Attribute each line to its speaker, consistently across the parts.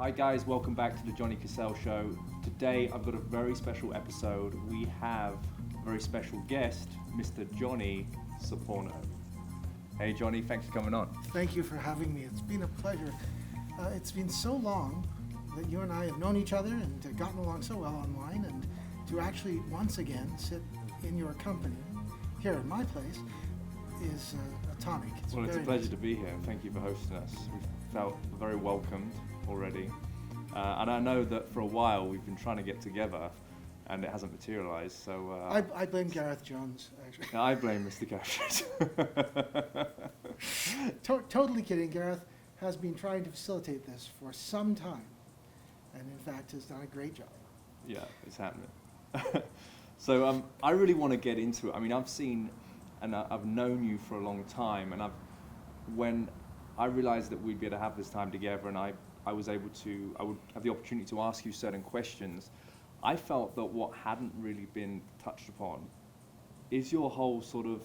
Speaker 1: Hi guys, welcome back to the Johnny Cassell Show. Today I've got a very special episode. We have a very special guest, Mr. Johnny Soporno. Hey Johnny, thanks for coming on.
Speaker 2: Thank you for having me. It's been a pleasure. It's been so long that you and I have known each other and gotten along so well online, and to actually once again sit in your company here at my place is atomic.
Speaker 1: It's a pleasure to be here, and thank you for hosting us. We've felt very welcomed already, and I know that for a while we've been trying to get together and it hasn't materialized, so...
Speaker 2: I blame Gareth Jones, actually.
Speaker 1: I blame Mr. Gareth.
Speaker 2: Totally kidding. Gareth has been trying to facilitate this for some time, and in fact has done a great job.
Speaker 1: Yeah, it's happening. So I really want to get into it. I mean, I've seen and I've known you for a long time, and when I realized that we'd be able to have this time together, and I would have the opportunity to ask you certain questions, I felt that what hadn't really been touched upon is your whole sort of,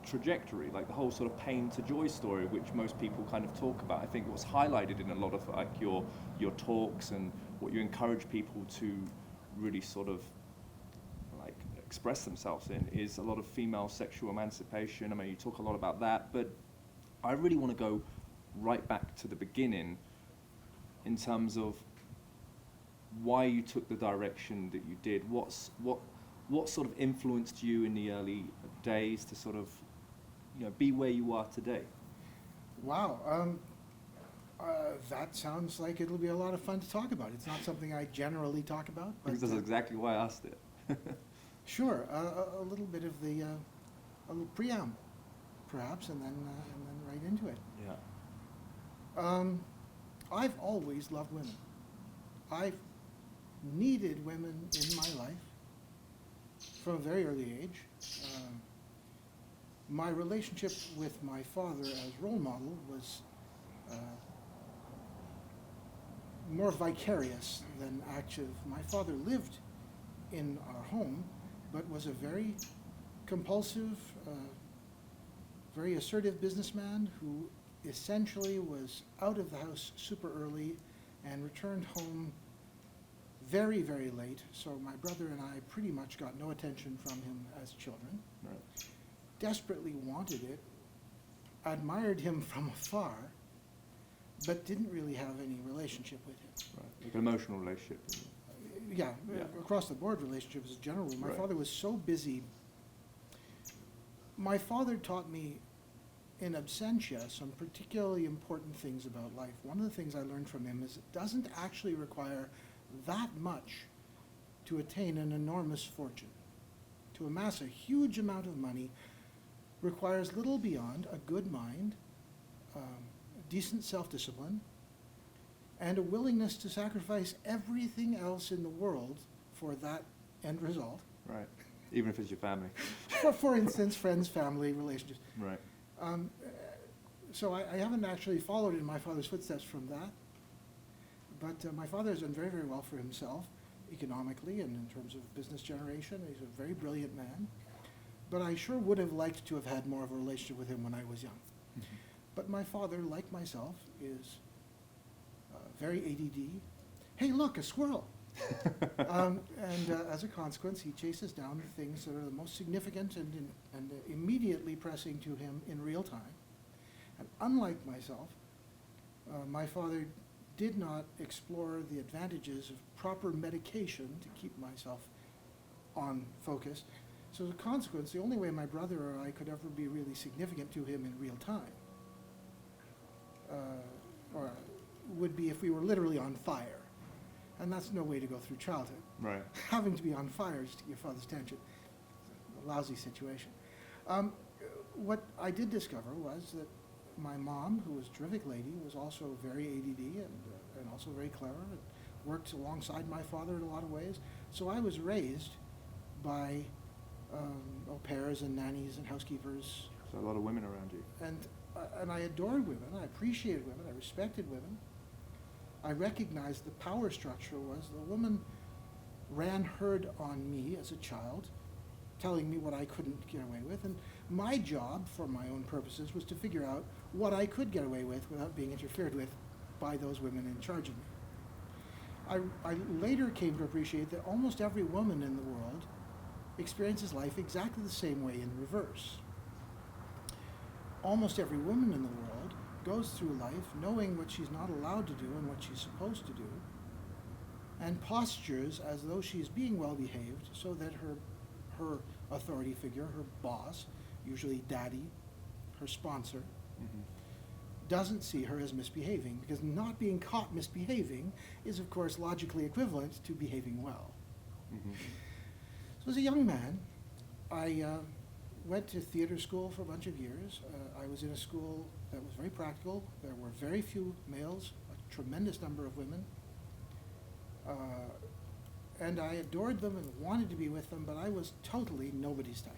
Speaker 1: trajectory, like the whole sort of pain to joy story, which most people kind of talk about. I think what's highlighted in a lot of like your talks and what you encourage people to really sort of like express themselves in is a lot of female sexual emancipation. I mean, you talk a lot about that, but I really want to go right back to the beginning in terms of why you took the direction that you did. What sort of influenced you in the early days to sort of, be where you are today?
Speaker 2: Wow, that sounds like it'll be a lot of fun to talk about. It's not something I generally talk about. But
Speaker 1: because that's exactly why I asked it.
Speaker 2: Sure, a little bit of a little preamble, perhaps, and then right into it.
Speaker 1: Yeah.
Speaker 2: I've always loved women. I've needed women in my life from a very early age. My relationship with my father as role model was more vicarious than active. My father lived in our home, but was a very compulsive, very assertive businessman who essentially was out of the house super early and returned home very, very late. So my brother and I pretty much got no attention from him as children.
Speaker 1: Right.
Speaker 2: Desperately wanted it, admired him from afar, but didn't really have any relationship with him.
Speaker 1: Right. Like an emotional relationship.
Speaker 2: Yeah,
Speaker 1: Yeah.
Speaker 2: Across the board relationships in general. My
Speaker 1: Right.
Speaker 2: father was so busy. My father taught me in absentia some particularly important things about life. One of the things I learned from him is it doesn't actually require that much to attain an enormous fortune. To amass a huge amount of money requires little beyond a good mind, decent self-discipline, and a willingness to sacrifice everything else in the world for that end result.
Speaker 1: Right. Even if it's your family.
Speaker 2: For instance, friends, family, relationships.
Speaker 1: Right.
Speaker 2: So I haven't actually followed in my father's footsteps from that. But my father has done very, very well for himself, economically and in terms of business generation. He's a very brilliant man. But I sure would have liked to have had more of a relationship with him when I was young.
Speaker 1: Mm-hmm.
Speaker 2: But my father, like myself, is very ADD. Hey, look, a squirrel. And as a consequence, he chases down the things that are the most significant and immediately pressing to him in real time. And unlike myself, my father did not explore the advantages of proper medication to keep myself on focus. So as a consequence, the only way my brother or I could ever be really significant to him in real time or would be if we were literally on fire. And that's no way to go through childhood.
Speaker 1: Right.
Speaker 2: Having to be on fire just to get your father's attention, a lousy situation. What I did discover was that my mom, who was a terrific lady, was also very ADD and also very clever and worked alongside my father in a lot of ways. So I was raised by au pairs and nannies and housekeepers.
Speaker 1: So a lot of women around you.
Speaker 2: And I adored women, I appreciated women, I respected women. I recognized the power structure was the woman ran herd on me as a child, telling me what I couldn't get away with, and my job, for my own purposes, was to figure out what I could get away with without being interfered with by those women in charge of me. I later came to appreciate that almost every woman in the world experiences life exactly the same way in reverse. Almost every woman in the world goes through life knowing what she's not allowed to do and what she's supposed to do, and postures as though she's being well behaved so that her authority figure, her boss, usually daddy, her sponsor, doesn't see her as misbehaving, because not being caught misbehaving is, of course, logically equivalent to behaving well. So as a young man, I went to theater school for a bunch of years. I was in a school that was very practical. There were very few males, a tremendous number of women. And I adored them and wanted to be with them, but I was totally nobody's type.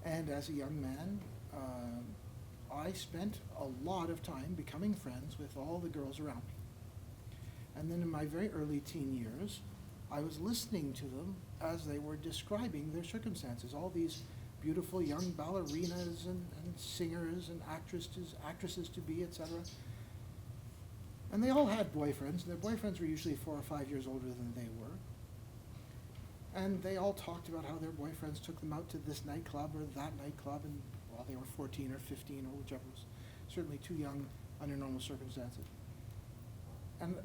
Speaker 2: And as a young man, I spent a lot of time becoming friends with all the girls around me. And then in my very early teen years, I was listening to them as they were describing their circumstances, all these beautiful young ballerinas and singers and actresses to be, etc. And they all had boyfriends, and their boyfriends were usually 4 or 5 years older than they were. And they all talked about how their boyfriends took them out to this nightclub or that nightclub, and while they were 14 or 15 or whichever, was certainly too young under normal circumstances. And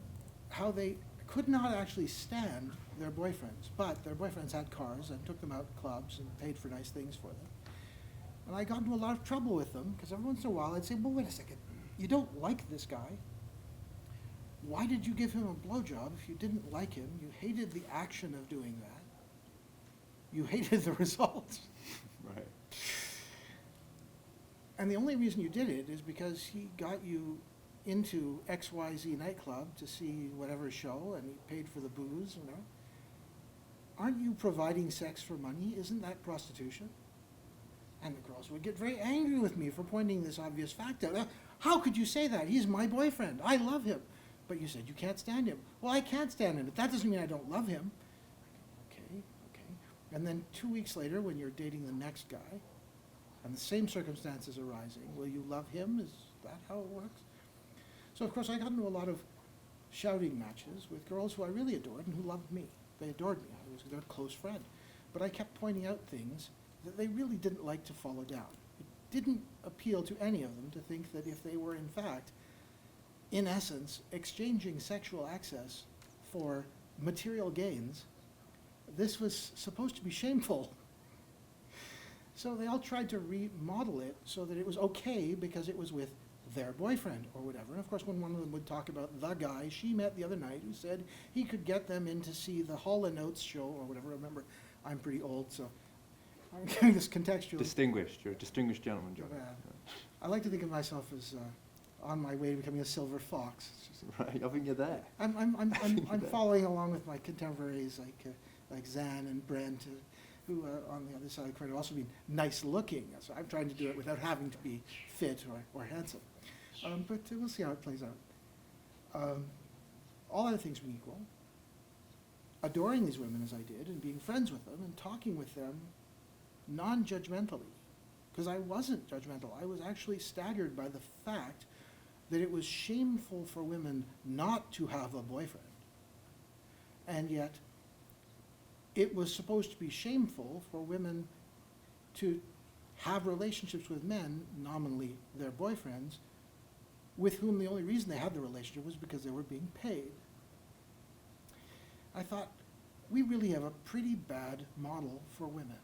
Speaker 2: how they could not actually stand their boyfriends, but their boyfriends had cars and took them out to clubs and paid for nice things for them. And I got into a lot of trouble with them, because every once in a while I'd say, well, wait a second, you don't like this guy. Why did you give him a blowjob if you didn't like him? You hated the action of doing that. You hated the results.
Speaker 1: Right.
Speaker 2: And the only reason you did it is because he got you into XYZ nightclub to see whatever show, and he paid for the booze, you know. Aren't you providing sex for money? Isn't that prostitution? And the girls would get very angry with me for pointing this obvious fact out. How could you say that? He's my boyfriend. I love him. But you said you can't stand him. Well, I can't stand him, but that doesn't mean I don't love him. Okay. And then 2 weeks later, when you're dating the next guy, and the same circumstances arising, will you love him? Is that how it works? So, of course, I got into a lot of shouting matches with girls who I really adored and who loved me. They adored me. I was their close friend. But I kept pointing out things that they really didn't like to follow down. It didn't appeal to any of them to think that if they were, in fact, in essence, exchanging sexual access for material gains, this was supposed to be shameful. So they all tried to remodel it so that it was okay because it was with their boyfriend or whatever. And of course, when one of them would talk about the guy she met the other night who said he could get them in to see the Hall & Oates show or whatever. Remember, I'm pretty old, so I'm giving this contextual.
Speaker 1: Distinguished. You're a distinguished gentleman, John.
Speaker 2: I like to think of myself as on my way to becoming a silver fox.
Speaker 1: Right, I think you're there.
Speaker 2: I'm following along with my contemporaries like Zan and Brent, who on the other side of the coin have also been nice looking. So I'm trying to do it without having to be fit or handsome. But we'll see how it plays out. All other things being equal, adoring these women as I did and being friends with them and talking with them non-judgmentally, because I wasn't judgmental. I was actually staggered by the fact that it was shameful for women not to have a boyfriend. And yet, it was supposed to be shameful for women to have relationships with men, nominally their boyfriends, with whom the only reason they had the relationship was because they were being paid. I thought, we really have a pretty bad model for women.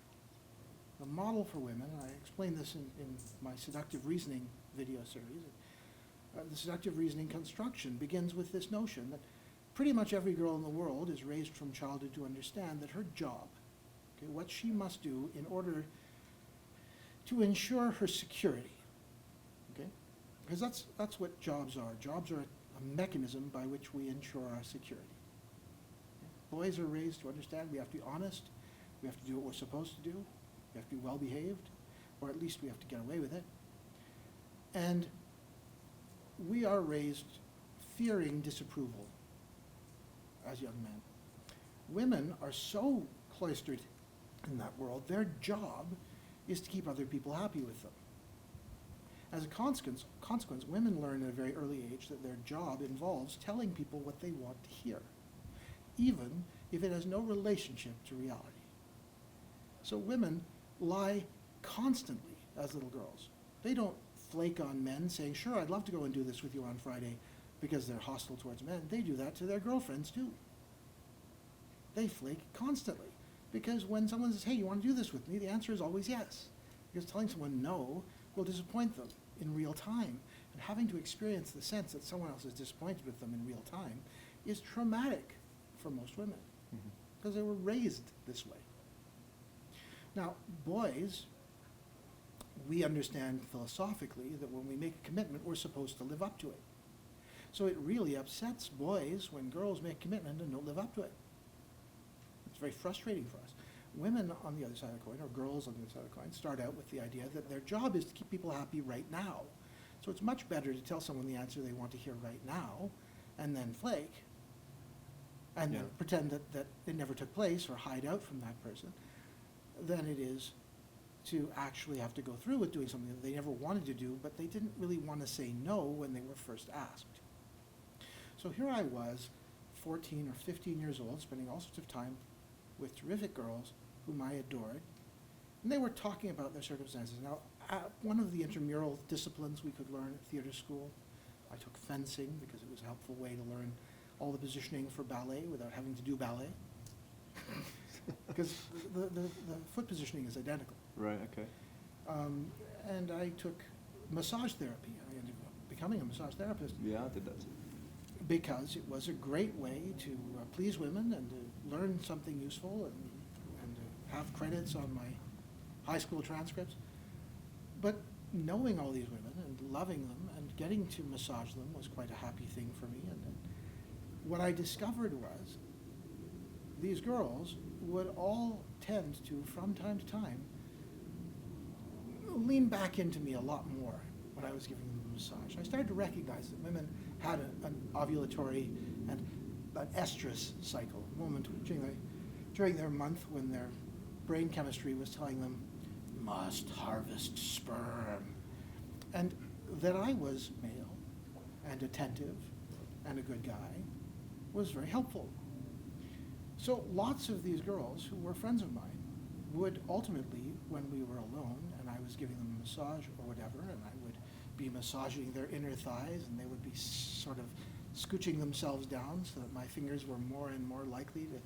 Speaker 2: The model for women, and I explained this in my seductive reasoning video series, the seductive reasoning construction begins with this notion that pretty much every girl in the world is raised from childhood to understand that her job, okay, what she must do in order to ensure her security, okay, because that's what jobs are. Jobs are a mechanism by which we ensure our security. Okay? Boys are raised to understand we have to be honest, we have to do what we're supposed to do, we have to be well behaved, or at least we have to get away with it. And we are raised fearing disapproval as young men. Women are so cloistered in that world, their job is to keep other people happy with them. As a consequence, women learn at a very early age that their job involves telling people what they want to hear, even if it has no relationship to reality. So women lie constantly as little girls. They don't flake on men saying, sure, I'd love to go and do this with you on Friday, because they're hostile towards men. They do that to their girlfriends too. They flake constantly, because when someone says, hey, you want to do this with me, the answer is always yes. Because telling someone no will disappoint them in real time. And having to experience the sense that someone else is disappointed with them in real time is traumatic for most women, because they were raised this way. Now, boys, we understand philosophically that when we make a commitment, we're supposed to live up to it. So it really upsets boys when girls make a commitment and don't live up to it. It's very frustrating for us. Women on the other side of the coin, or girls on the other side of the coin, start out with the idea that their job is to keep people happy right now. So it's much better to tell someone the answer they want to hear right now and then flake and then pretend that it never took place or hide out from that person than it is to actually have to go through with doing something that they never wanted to do, but they didn't really want to say no when they were first asked. So here I was, 14 or 15 years old, spending all sorts of time with terrific girls whom I adored, and they were talking about their circumstances. Now, one of the intramural disciplines we could learn at theater school, I took fencing because it was a helpful way to learn all the positioning for ballet without having to do ballet. Because the foot positioning is identical.
Speaker 1: Right, okay.
Speaker 2: And I took massage therapy. I ended up becoming a massage therapist.
Speaker 1: Yeah, I did that too.
Speaker 2: Because it was a great way to please women and to learn something useful and to have credits on my high school transcripts. But knowing all these women and loving them and getting to massage them was quite a happy thing for me. And what I discovered was these girls would all tend to, from time to time, lean back into me a lot more when I was giving them a massage. I started to recognize that women had an ovulatory and an estrous cycle, moment during their month when their brain chemistry was telling them, must harvest sperm. And that I was male and attentive and a good guy was very helpful. So lots of these girls who were friends of mine would ultimately, when we were alone and I was giving them a massage or whatever, and I would be massaging their inner thighs and they would be sort of scooching themselves down so that my fingers were more and more likely to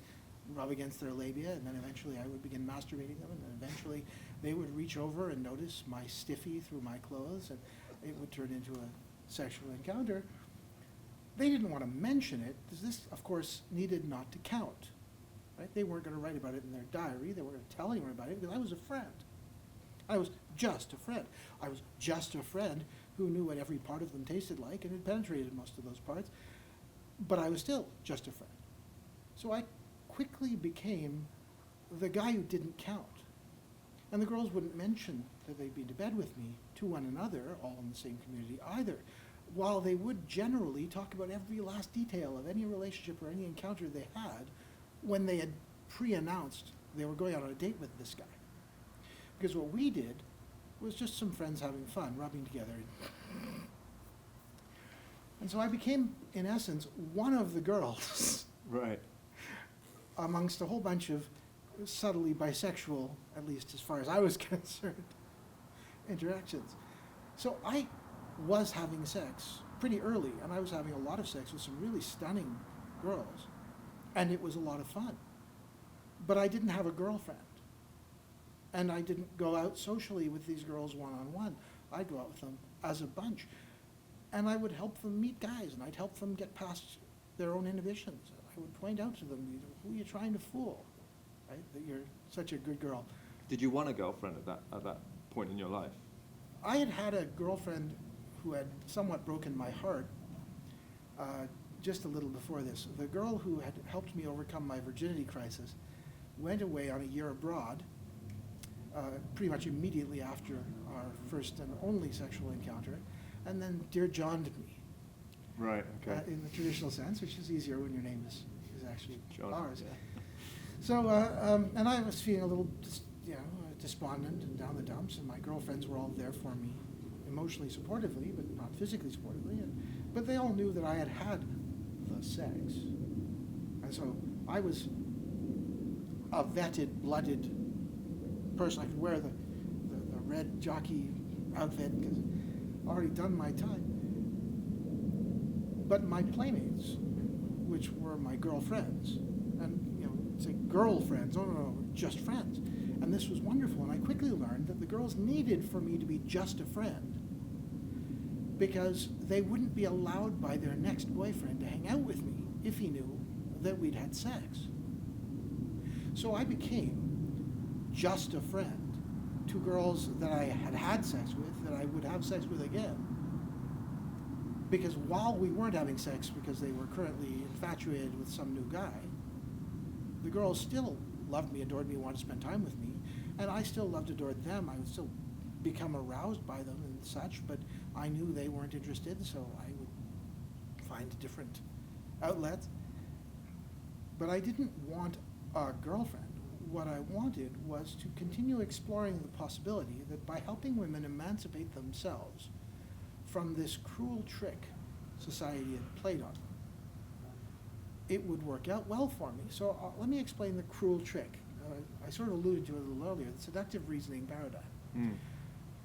Speaker 2: rub against their labia, and then eventually I would begin masturbating them, and then eventually they would reach over and notice my stiffy through my clothes, and it would turn into a sexual encounter. They didn't want to mention it, because this, of course, needed not to count. Right? They weren't going to write about it in their diary. They weren't going to tell anyone about it, because I was a friend. I was just a friend. I was just a friend who knew what every part of them tasted like and had penetrated most of those parts, but I was still just a friend. So I quickly became the guy who didn't count. And the girls wouldn't mention that they'd been to bed with me to one another, all in the same community either, while they would generally talk about every last detail of any relationship or any encounter they had when they had pre-announced they were going out on a date with this guy. Because what we did was just some friends having fun, rubbing together. And so I became, in essence, one of the girls.
Speaker 1: Right.
Speaker 2: Amongst a whole bunch of subtly bisexual, at least as far as I was concerned, interactions. So I was having sex pretty early, and I was having a lot of sex with some really stunning girls, and it was a lot of fun. But I didn't have a girlfriend, and I didn't go out socially with these girls one-on-one. I'd go out with them as a bunch, and I would help them meet guys, and I'd help them get past their own inhibitions. I would point out to them, who are you trying to fool, right? That you're such a good girl.
Speaker 1: Did you want a girlfriend at that point in your life?
Speaker 2: I had had a girlfriend who had somewhat broken my heart just a little before this. The girl who had helped me overcome my virginity crisis went away on a year abroad pretty much immediately after our first and only sexual encounter, and then Dear John'd me.
Speaker 1: Right, okay.
Speaker 2: In the traditional sense, which is easier when your name is actually
Speaker 1: John,
Speaker 2: ours.
Speaker 1: yeah.
Speaker 2: So, and I was feeling a little, despondent and down the dumps, and my girlfriends were all there for me emotionally supportively, but not physically supportively. But they all knew that I had had the sex. And so I was a vetted, blooded person. I could wear the red jockey outfit because I'd already done my time. But my playmates, which were my girlfriends, and say girlfriends, no, just friends. And this was wonderful, and I quickly learned that the girls needed for me to be just a friend because they wouldn't be allowed by their next boyfriend to hang out with me if he knew that we'd had sex. So I became just a friend to girls that I had had sex with, that I would have sex with again. Because while we weren't having sex because they were currently infatuated with some new guy, the girls still loved me, adored me, wanted to spend time with me, and I still loved, adored them. I would still become aroused by them and such, but I knew they weren't interested, so I would find different outlets. But I didn't want a girlfriend. What I wanted was to continue exploring the possibility that by helping women emancipate themselves from this cruel trick society had played on them, it would work out well for me. So let me explain the cruel trick. I sort of alluded to it a little earlier, the seductive reasoning paradigm.
Speaker 1: Mm.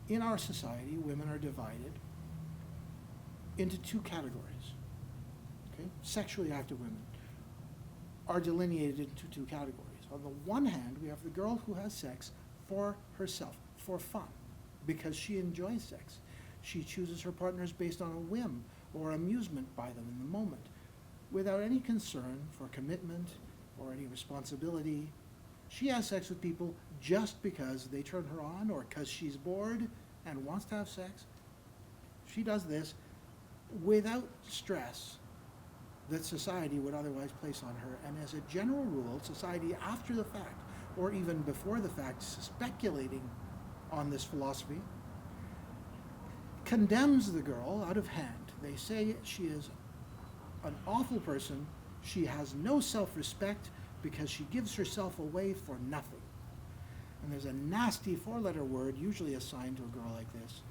Speaker 2: In our society, women are divided into two categories. Okay? Sexually active women are delineated into two categories. On the one hand, we have the girl who has sex for herself, for fun, because she enjoys sex. She chooses her partners based on a whim or amusement by them in the moment, without any concern for commitment or any responsibility. She has sex with people just because they turn her on or because she's bored and wants to have sex. She does this without stress that society would otherwise place on her. And as a general rule, society after the fact, or even before the fact, speculating on this philosophy, condemns the girl out of hand. They say she is an awful person. She has no self-respect because she gives herself away for nothing. And there's a nasty four-letter word usually assigned to a girl like this.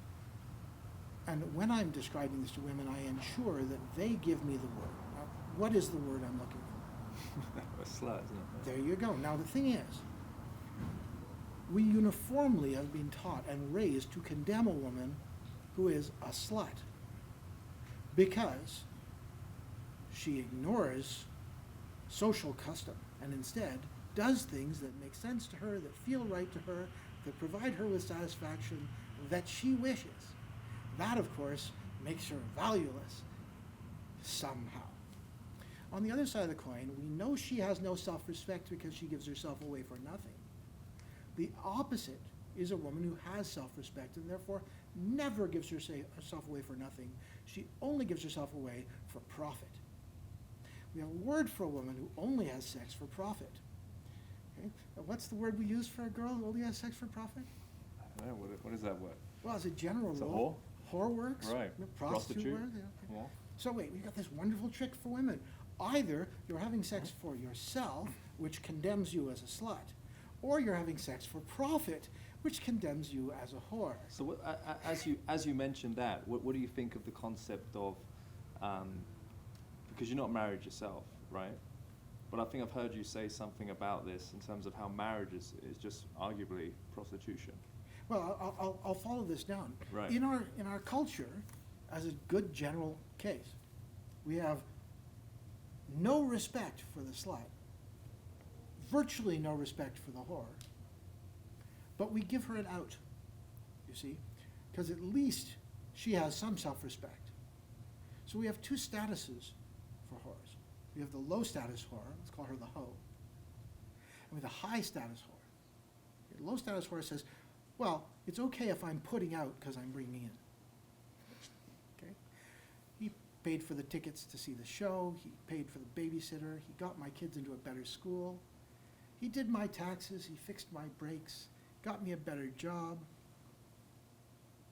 Speaker 2: And when I'm describing this to women, I ensure that they give me the word. Now, what is the word I'm looking for?
Speaker 1: A slut, isn't it?
Speaker 2: There you go. Now the thing is, we uniformly have been taught and raised to condemn a woman who is a slut because she ignores social custom and instead does things that make sense to her, that feel right to her, that provide her with satisfaction that she wishes. That, of course, makes her valueless somehow. On the other side of the coin, we know she has no self-respect because she gives herself away for nothing. The opposite is a woman who has self-respect and therefore never gives herself away for nothing. She only gives herself away for profit. We have a word for a woman who only has sex for profit. Okay? What's the word we use for a girl who only has sex for profit?
Speaker 1: I don't know, what is that word?
Speaker 2: Well, as a general
Speaker 1: It's a
Speaker 2: rule, whore works,
Speaker 1: Right.
Speaker 2: prostitute works. Yeah, okay.
Speaker 1: Yeah.
Speaker 2: So wait, we've got this wonderful trick for women. Either you're having sex for yourself, which condemns you as a slut, or you're having sex for profit, which condemns you as a whore.
Speaker 1: So as you mentioned that, what do you think of the concept of, because you're not married yourself, right? But I think I've heard you say something about this in terms of how marriage is just arguably prostitution.
Speaker 2: Well, I'll follow this down.
Speaker 1: Right.
Speaker 2: In our culture, as a good general case, we have no respect for the slut, virtually no respect for the whore, but we give her an out, you see, because at least she has some self-respect. So we have two statuses for whores. We have the low status whore, let's call her the hoe, and we have the high status whore. The low status whore says, well, it's okay if I'm putting out because I'm bringing in. Okay? He paid for the tickets to see the show. He paid for the babysitter. He got my kids into a better school. He did my taxes. He fixed my brakes, got me a better job.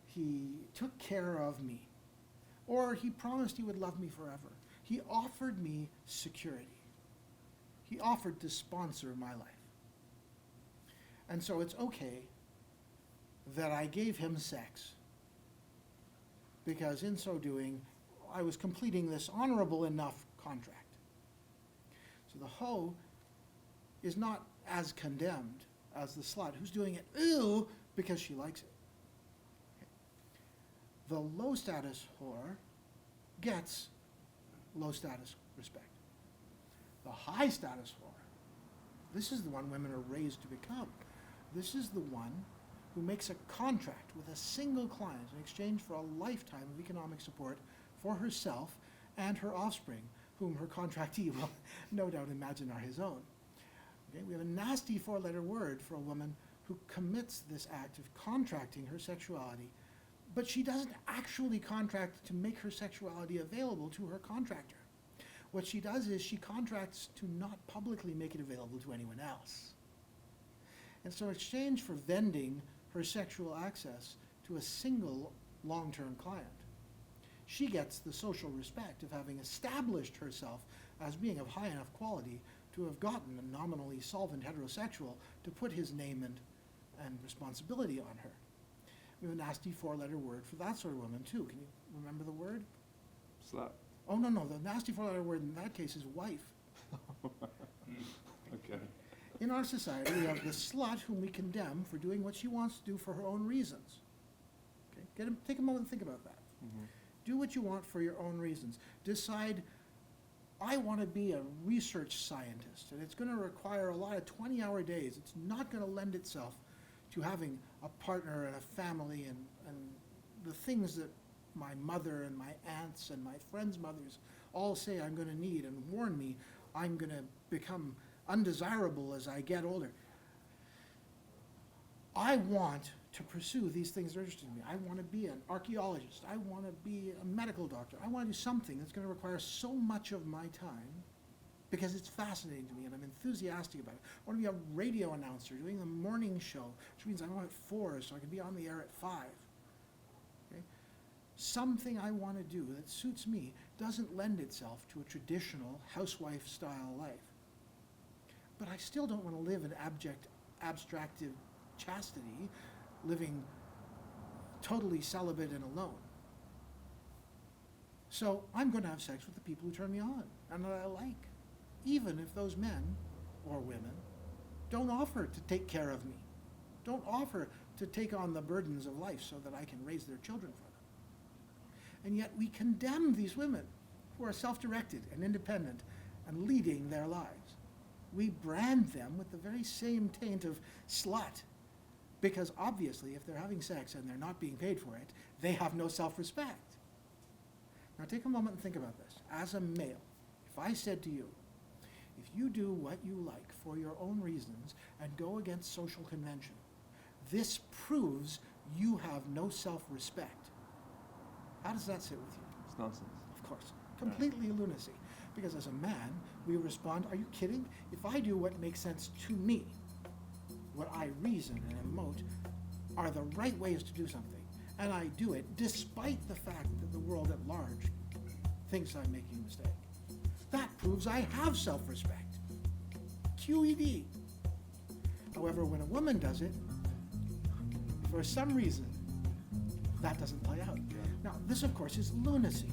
Speaker 2: He took care of me. Or he promised he would love me forever. He offered me security. He offered to sponsor my life. And so it's okay that I gave him sex because in so doing, I was completing this honorable enough contract. So the hoe is not as condemned as the slut who's doing it, ew, because she likes it. The low status whore gets low status respect. The high status whore, this is the one women are raised to become. This is the one who makes a contract with a single client in exchange for a lifetime of economic support for herself and her offspring, whom her contractee will no doubt imagine are his own. Okay? We have a nasty four-letter word for a woman who commits this act of contracting her sexuality, but she doesn't actually contract to make her sexuality available to her contractor. What she does is she contracts to not publicly make it available to anyone else. And so in exchange for vending her sexual access to a single long-term client, she gets the social respect of having established herself as being of high enough quality to have gotten a nominally solvent heterosexual to put his name and responsibility on her. We have a nasty four-letter word for that sort of woman too. Can you remember the word?
Speaker 1: Slut.
Speaker 2: Oh, no, the nasty four-letter word in that case is wife.
Speaker 1: Okay.
Speaker 2: In our society, we have the slut whom we condemn for doing what she wants to do for her own reasons. Okay? Take a moment and think about that.
Speaker 1: Mm-hmm.
Speaker 2: Do what you want for your own reasons. Decide, I want to be a research scientist, and it's going to require a lot of 20-hour days. It's not going to lend itself to having a partner and a family and the things that my mother and my aunts and my friends' mothers all say I'm going to need and warn me I'm going to become undesirable as I get older. I want to pursue these things that are interesting to me. I want to be an archaeologist. I want to be a medical doctor. I want to do something that's going to require so much of my time because it's fascinating to me and I'm enthusiastic about it. I want to be a radio announcer doing the morning show, which means I'm on at 4 so I can be on the air at 5. Okay? Something I want to do that suits me doesn't lend itself to a traditional housewife-style life. But I still don't want to live in abstractive chastity, living totally celibate and alone. So I'm going to have sex with the people who turn me on and that I like, even if those men or women don't offer to take care of me, don't offer to take on the burdens of life so that I can raise their children for them. And yet we condemn these women who are self-directed and independent and leading their lives. We brand them with the very same taint of slut, because obviously if they're having sex and they're not being paid for it, they have no self-respect. Now take a moment and think about this. As a male, if I said to you, if you do what you like for your own reasons and go against social convention, this proves you have no self-respect. How does that sit with you?
Speaker 1: It's nonsense.
Speaker 2: Of course. Completely lunacy. Because as a man, we respond, are you kidding? If I do what makes sense to me, what I reason and emote are the right ways to do something, and I do it despite the fact that the world at large thinks I'm making a mistake, that proves I have self-respect. QED. However, when a woman does it, for some reason, that doesn't play out. Now, this, of course, is lunacy.